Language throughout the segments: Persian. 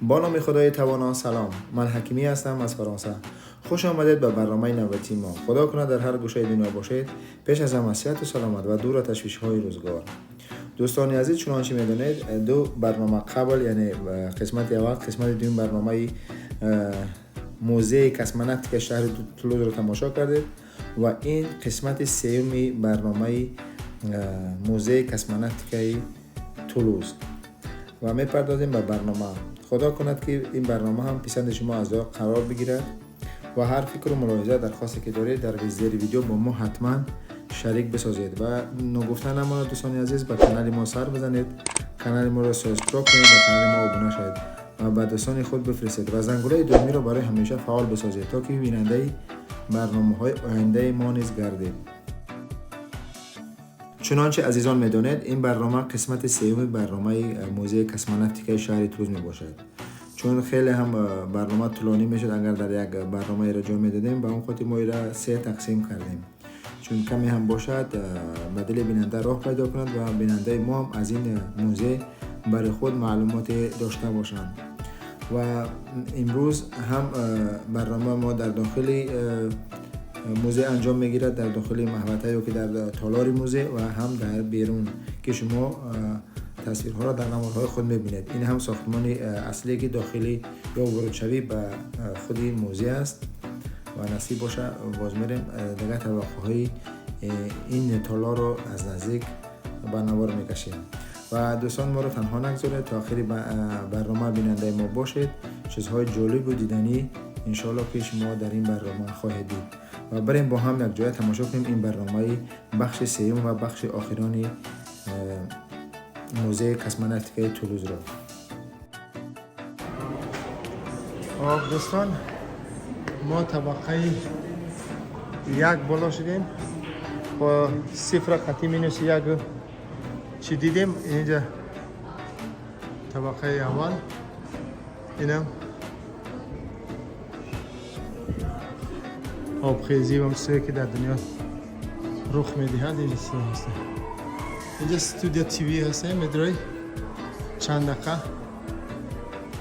با نام خدای توانا. سلام، من حکیمی هستم از فرانسه. خوش آمدید به برنامه نوبتی ما. خدا کنه در هر گوشه دنیا باشید. پیش از همه صحت و سلامت و دور از تشویش های روزگار. دوستان عزیز، چنانچه میدونید دو برنامه قبل، یعنی قسمت اول، قسمت دوم برنامه موزه کسمناکتیک شهر تولوز رو تماشا کردید و این قسمت سوم برنامه موزه کسمناکتیک تولوز و میپردازیم به برنامه. خدا کند که این برنامه هم پسند شما از قرار بگیرد و هر فکر و ملاحظه درخواستی که دارید در زیر ویدیو با ما حتما شریک بسازید و نگفتن نماند. دوستان عزیز، به کانال ما سر بزنید، کانال ما رو سابسکرایب کنید و کانال ما ابونه شید و به دوستان خود بفرستید و زنگوله دومی رو برای همیشه فعال بسازید تا که بیننده برنامه‌های آینده ما نیز گردید. چنانچه عزیزان میدونید این برنامه قسمت سوم برنامه موزه کسمناکتیک شهر تولوز می باشد. چون خیلی هم برنامه طولانی میشد اگر در یک برنامه را جا میدادیم، به اون خاطر ما را 3 تقسیم کردیم چون کمی هم باشد به دل بیننده راه پیدا کند و بیننده ما هم از این موزه برای خود معلومات داشته باشند. و امروز هم برنامه ما در داخل موزه انجام میگیرد، در داخل محوطه که در تالار موزه و هم در بیرون که شما تصویرها را در نمادهای خود میبینید. این هم ساختمان اصلی که داخلی یا ورودشوی به خود این موزه است و نصیب باشه باز میریم دیگه توقعهای این تالار رو از نزدیک به نوار میکشیم. و دوستان ما رو تنها نگذارید، تا آخر برنامه بیننده ما باشید. چیزهای جالب و دیدنی انشالله که شما در این برنامه خواهید دید و بریم با هم یک جای تماشا کنیم این برنامه بخش سوم و بخش آخرانی موزه کسمناکتیک تولوز را. دوستان، ما طبقه 1 بالا شدیم با صفر خطی مینوس 1 چی دیدیم. اینجا طبقه اول، اینم آبخیزی و چیزی که در دنیا رخ میدهد. اینجا هست، اینجا استودیو تیوی هسته. میدروی چند دقیقه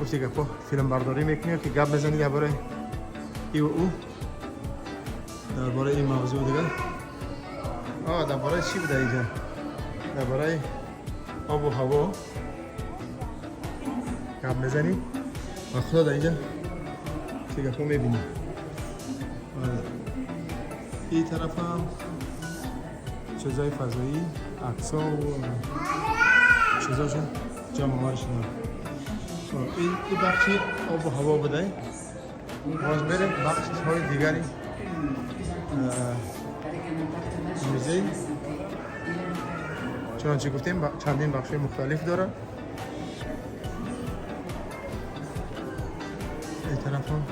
گفتی که فیلم برداری میکنی که گپ بزنی درباره ای و او، درباره این موضوع دیگه. درباره چی بوده اینجا؟ درباره آب و هوا گپ بزنی و خدا در اینجا که گپا میبینی. این طرف هم چیزای فضایی، عکس‌ها و چیزاشون جمع آوری شده. این بخشی آب و هوا بوده. باز بریم بخش‌های دیگری موزه. چنانچه گفتیم چندین بخش مختلف داره. این طرف هم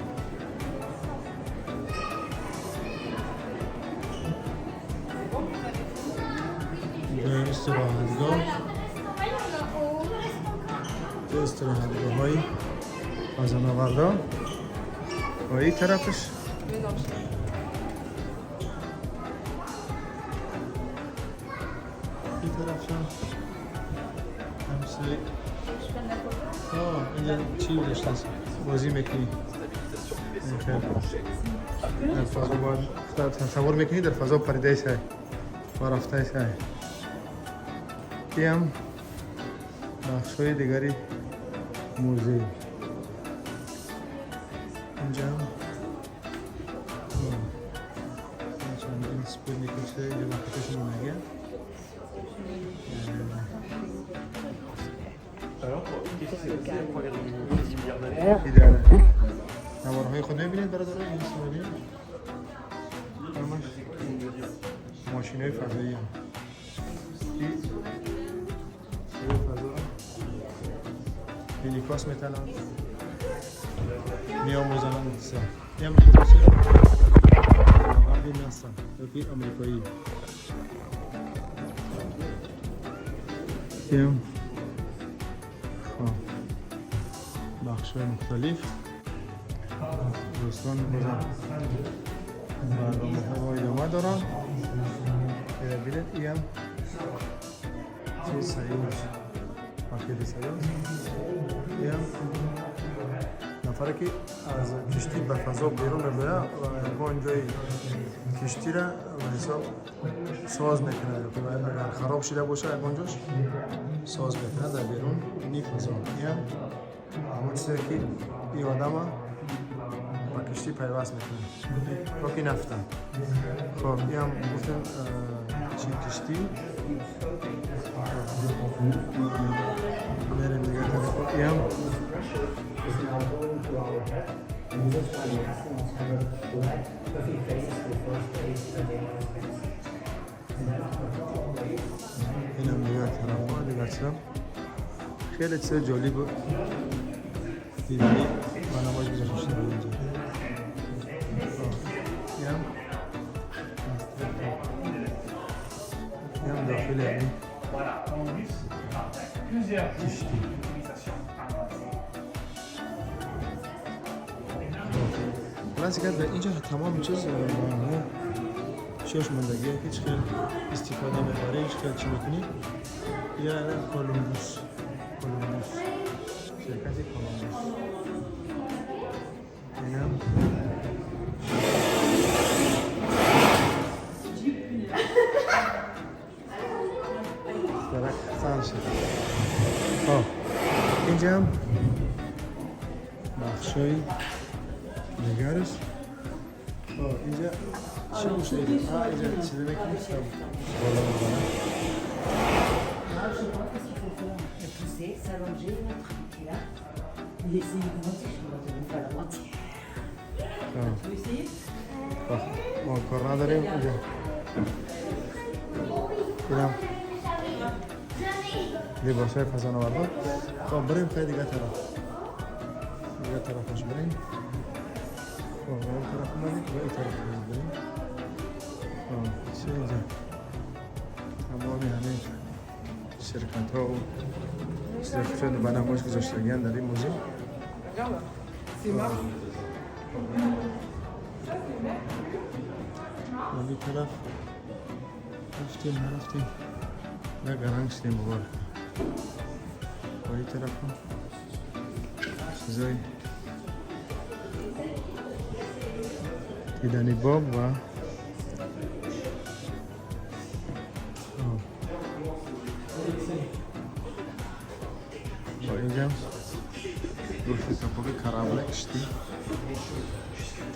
استراحتگاه های خزانه‌آوردا و این طرفش این طرفش همسه اینجا چی داشته است؟ بازی میکنی در فضا باید تصور میکنی در فضا پریده شه و رفته شه. این هم بخش های دیگری موزه. اینجا هم چندین سپیر میکشه. اینجا وقتشون نمیگه. نوارهای خود میبینید برادر؟ این سو میبینید ماشین های فضایی هم هلیکوپتر میتونن میآموزند سه. این هم این هستن توی آمریکایی. این بخش‌های مختلف. دوستان برنامه‌ها ادامه دارن. ببینید این هم چیز سیوز پاکت سیوز. این هم آخره که از کشتی به فضا بیرون ببره و یگان جای کشتی را به حساب ساز میکنه اگر خراب شده باشه یگان جاش ساز میکنه در بیرون اینی فضا این همون چیزی که این آدم با کشتی پیوست میکنه راکی نفته خب این هم گفتم چی کشتی میریم دیگه طرف این هم این هم دیگه طرف ها دیگه چرم خیلی چیز جالب دیدنی برنامه‌اش گذاشته شده اینجا این هم داخل این کشتی خلاص که در اینجا تمام چیز شش مندگی هیچ خیلی استفاده میبره هیچ خیلی چی میکنی یا کولومبوس شرکت کولومبوس اینم درک سان شد اینجا هم بخشای نگرش اینجا چی گوشه اینجا اینجا چیزی میکنی بالا میبرم ما کار نداریم اینجا اینم لباس های فضان آورده خب بریم خیلی دیگه طرفش بریم این طرف اومدیم و این طرف بریم چه اینجا تمامی همه شرکت ها و صرفشون بناموش گذاشتگیان در این موزه و این طرف رفتیم نه گرنگ شدیم ببار و این طرف هم چیزای دیدنی باب و اینجا گفتی کپوکی کرابله کشتی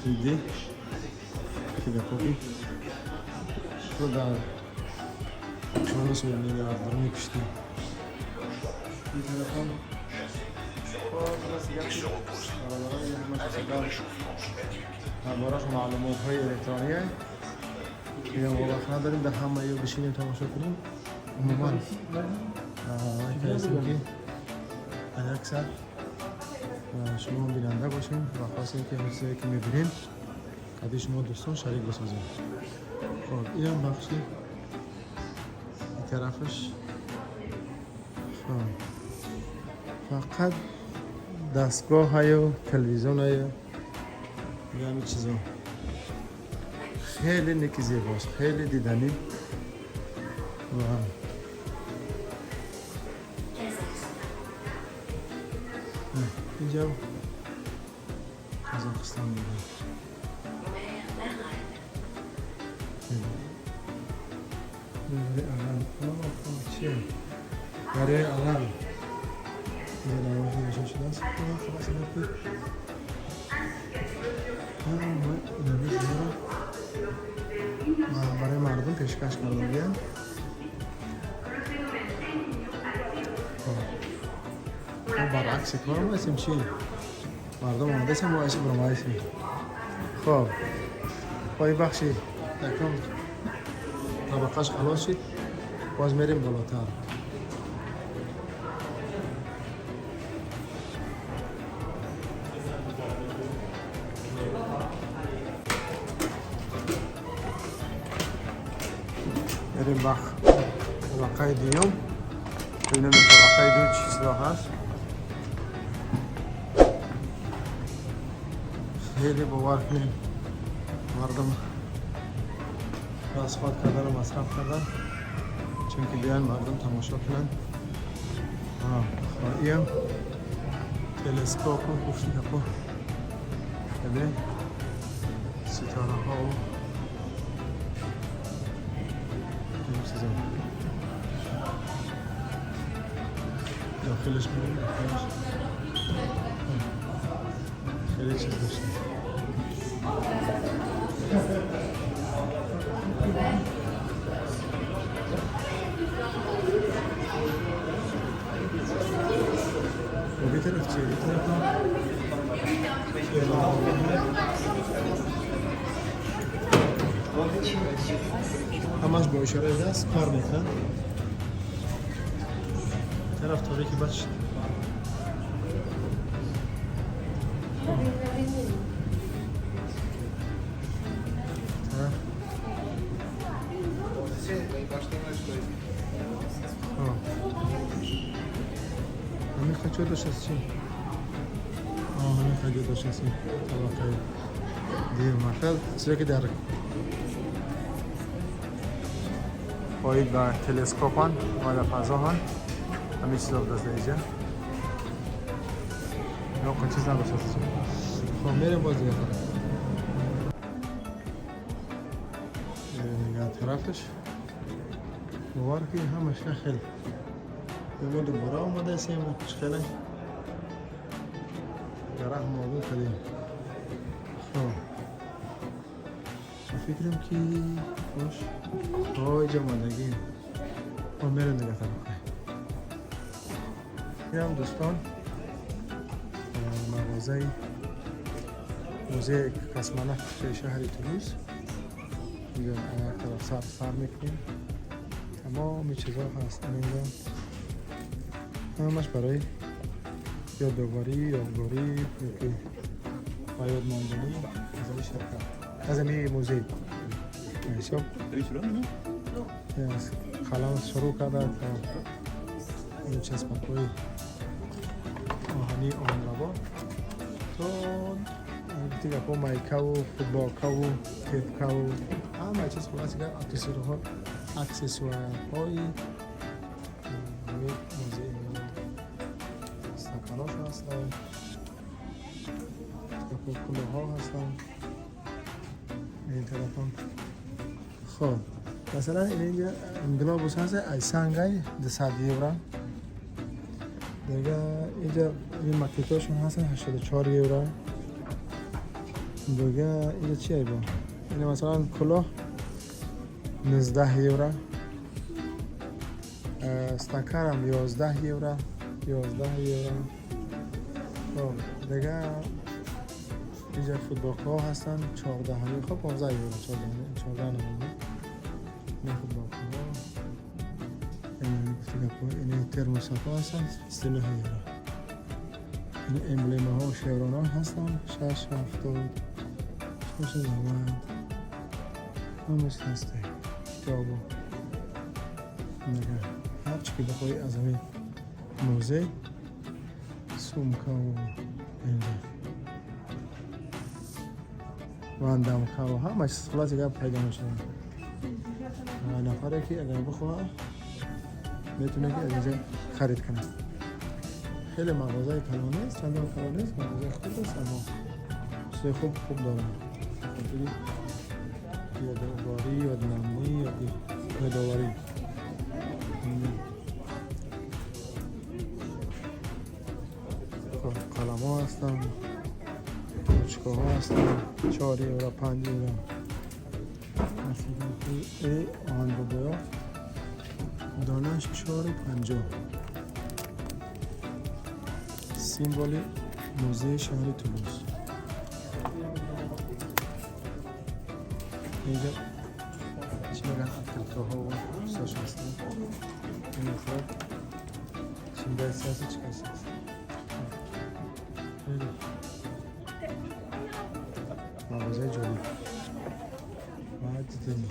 دیدی که کپوکی تو در چون سویمی در برمی کشتی این طرف هم همراش معلومات های الکترونی هست که ما وقت نداریم در همه یا بشینیم تماشا کنیم عموما کهستیم که اکثر شما بیننده باشیم و خواستیم که هر چیزی که میبینیم قدی شما دوستان شریک بسازیم خب این هم بخشی این طرفش فقط دستگاه های و تلویزیون های همین چیزا خیلی نیکی زیباست خیلی دیدنی و اینجا قزاقستان میده چیه؟ برای علم اینجا نوازی نشان شده است خلاص نبید برای مردم پیشکش کردن بیان برعکس کار ما هستیم چی؟ مردم آمده هستیم ما هستیم برمایی هستیم خب پای بخشی یکم طبقهش خلاص شد باز میریم بالاتر میریم طبقه دیوم ببینیم طبقه دو چیزا هست خیلی باور کنیم مردم راسخات کردن و مصرف کردن چون که بیان مردم تماشا کنن این تلسکوپ و گفتی کپو ببین ستاره ها و این چیزا داخلش ببین داخلش خیلی چیز داشته و بی طرف چیه؟ بی طرف همش با اشاره دست کار میکنن طرف تاریکی بچه همین خجور داشت از چی؟ همین خجور داشت از این طبقه دیر مخل چیزی که در پایید با تلسکوپ هن و در فضا هن همین چیز داشت اینجا یا که چیز نداشت از اینجا خب میریم باز دیگه نگاه طرفش بوار که همش خیلی به مود برا آمده سیم و خیلی گره موضوع کردیم خب فکرم که خوش های جمالگی خب میرم نگاه طرفه یه هم دوستان مغازه موزه کسمانه شهر تولوز اینجا یک طرف سر میکنیم تمام چیزا هست اینجا همش برای یادآوری یادگاری و یادماندنی از این شرکت از این موزه میشم خلاص شروع کرده تا این چسبک‌های آهنی آمرابا تو دیگه با مایکا و فوتبالکا و تیپکا و همه چیز خلاص که اکسسوارهای موزه استکاناش هستن کلوه ها هستن این طرف هم خب مثلا اینجا گلابوس هست ای سنگای 200 یورو دیگه اینجا این مکتوبش هستن 84 یورو دیگه اینجا چیه با این مثلا کلاه 19 یورو استکان هم 11 یورو 11 یورو خب دیگه اینجا فوتبال ها هستن 14 همی خب 15 یورو 14 نمونه این فوتبال ها این ترموسات ها هستن 39 یورو این امبلیم ها و شیران ها هستن 6 70 6 90 همش هسته کتابو نگه هر چی که بخوای از همین موزه سومکا و اینجا واندامکا و همه چیز خلاص دیگه پیدا میشه نفره که اگر بخواه میتونه که از اینجا خرید کنه خیلی مغازه کلانه است چند کلانه است مغازه خوب است اما چیز خوب دارن یادآوری یادماندنی یادآوری قلم ها هستن روچکا ها هستن 4 یورو 5 یورو ای آن بابا دانش 4.50 سیمبل موزه شهر تولوز اینجا چی میگن اکلکا ها و ساش هستن این افراد چیمده سیاسی چی هست مغازه جالب بعد دیدیم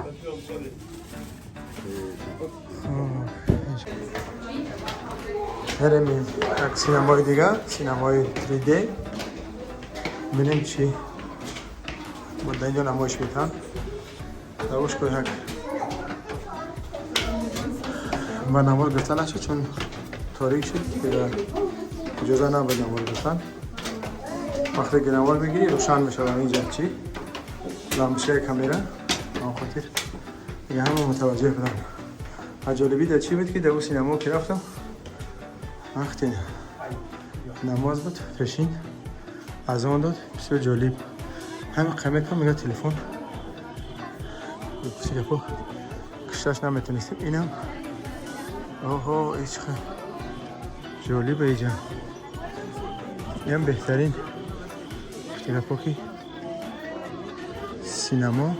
بریم یک سینمای دیگه سینمای 3D ببینیم چی بود اینجا نمایش میتن روش که یک با نمار گفتن نشد چون تاریک شد که اجازه نبود نمار گفتن وقتی گرانوال بگیری روشن میشه اینجا چی لامپشه کامیرا آن خاطر دیگه همه متوجه بودن. جالبی در چی بود که در اون سینما که رفتم وقتی نماز بود پیشین از آن داد بسیار جالب همین قیمت هم میگه تلفن سیگاپور کشتاش نمیتونستیم اینم اوهو ایچ خیلی جالبه اینجا این بهترین سیگاپوری سینما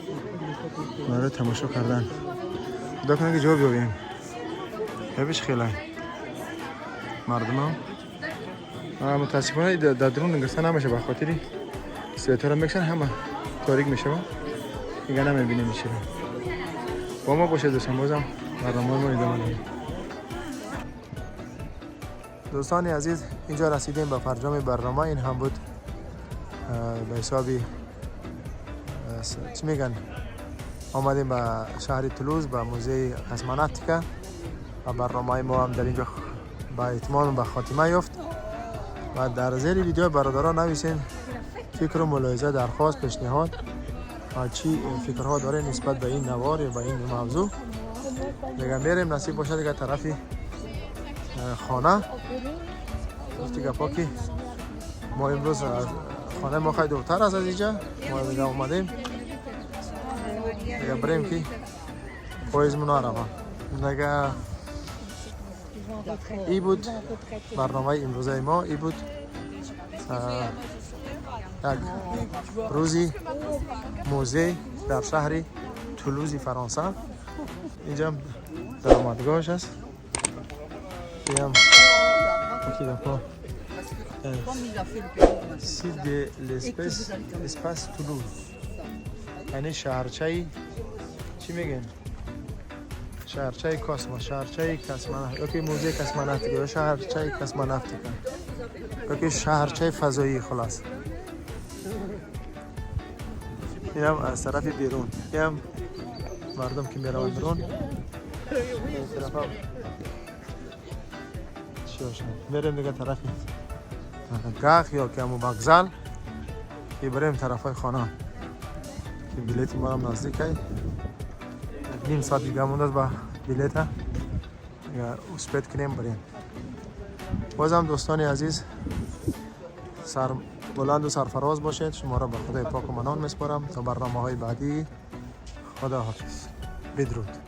برای تماشا کردن خدا کنه که جواب بیابیم ببیش خیلی مردم هم متاسفانه در درون نگرسته نمیشه به خاطری سویتر هم میکشن همه تاریک میشه دیگه نمیبینیم میشه با ما باشه دوستان بازم برنامه ما ادامه داریم. دوستان عزیز اینجا رسیدیم به فرجام برنامه. این هم بود به حسابی چی میگن آمدیم به شهر تولوز به موزه کسماناتیکا و برنامه ما هم در اینجا به اتمام به خاتمه یافت و در زیر ویدیو برادران نویسین فکر و ملاحظه درخواست پیشنهاد و چی فکرها داره نسبت به این نوار یا به این موضوع. دیگه میریم نصیب باشه دیگه طرفی خانه گفتی گپا که ما امروز خانه ما خیلی دورتر از اینجا ما دیگه اومدیم دیگه بریم که پاییزمون ها روان دیگه ای بود برنامه امروزه ما. ای بود یک روزی موزه در شهر تولوز فرانسه. اینجا درآمدگاهش است. اینم سید de l'espace Toulouse یعنی شهرچه چی میگن؟ شهرچه کاسما شهرچه کسماناتیکا اوکی موزه کسماناتیکا شهرچه کسماناتیکا اوکی شهرچه فضایی خلاص. اینم از طرف بیرون اینم مردم که میروند بیرون این طرف هم میریم دیگه طرفی گاخ یا که همون بگزل که بریم طرف های خانه که بلیت ما هم نزدیک هست. نیم ساعت دیگه مونده با بلیت یا اسپید کنیم بریم. بازم دوستان عزیز سر بلند و سرفراز باشید. شما را به خدای پاک و منان میسپارم تا برنامه های بعدی. خدا حافظ. بدرود.